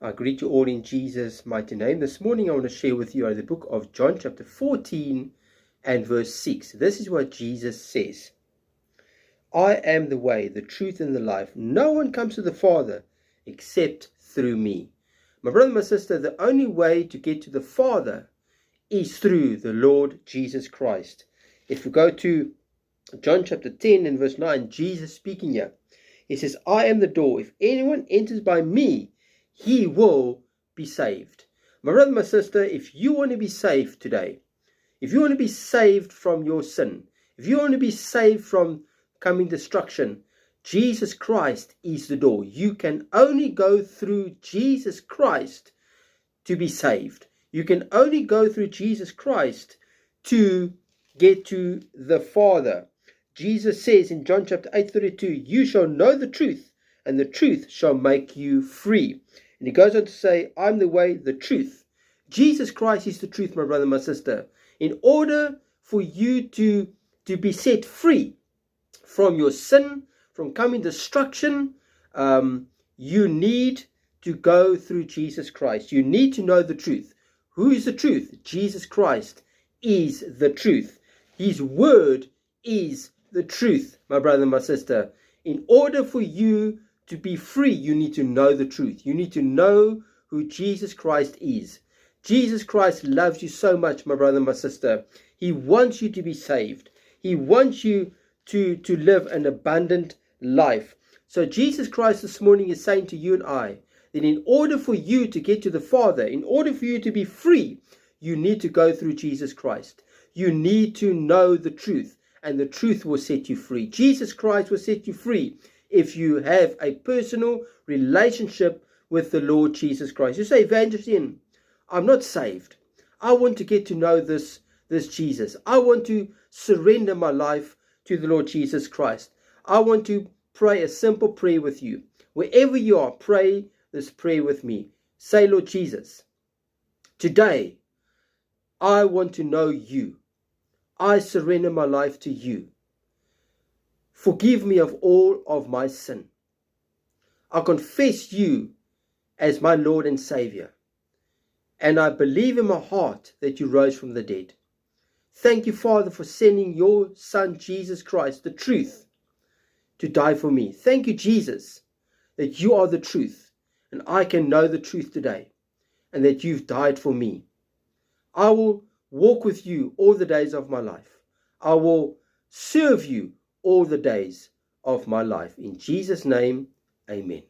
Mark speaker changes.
Speaker 1: I greet you all in Jesus' mighty name. This morning I want to share with you out of the book of John chapter 14 and verse 6. This is what Jesus says. I am the way, the truth, and the life. No one comes to the Father except through me. My brother, my sister, the only way to get to the Father is through the Lord Jesus Christ. If we go to John chapter 10 and verse 9, Jesus speaking here. He says, I am the door. If anyone enters by me, he will be saved. My brother, my sister, if you want to be saved today, if you want to be saved from your sin, if you want to be saved from coming destruction, Jesus Christ is the door. You can only go through Jesus Christ to be saved. You can only go through Jesus Christ to get to the Father. Jesus says in John chapter 8:32, you shall know the truth, and the truth shall make you free. And he goes on to say, I'm the way, the truth. Jesus Christ is the truth, my brother, my sister. In order for you to be set free from your sin, from coming destruction, you need to go through Jesus Christ. You need to know the truth. Who is the truth? Jesus Christ is the truth. His word is the truth, my brother and my sister. In order for you to be free, you need to know the truth. You need to know who Jesus Christ is. Jesus Christ loves you so much, my brother and my sister. He wants you to be saved. He wants you to live an abundant life. So Jesus Christ this morning is saying to you and I, that in order for you to get to the Father, in order for you to be free, you need to go through Jesus Christ. You need to know the truth, and the truth will set you free. Jesus Christ will set you free if you have a personal relationship with the Lord Jesus Christ. You say, Evangelist, I'm not saved. I want to get to know this Jesus. I want to surrender my life to the Lord Jesus Christ. I want to pray a simple prayer with you. Wherever you are, pray this prayer with me. Say, Lord Jesus, today I want to know you. I surrender my life to you. Forgive me of all of my sin. I confess you as my Lord and Savior. And I believe in my heart that you rose from the dead. Thank you, Father, for sending your Son, Jesus Christ, the truth, to die for me. Thank you, Jesus, that you are the truth, and I can know the truth today, and that you've died for me. I will walk with you all the days of my life. I will serve you all the days of my life. In Jesus' name, amen.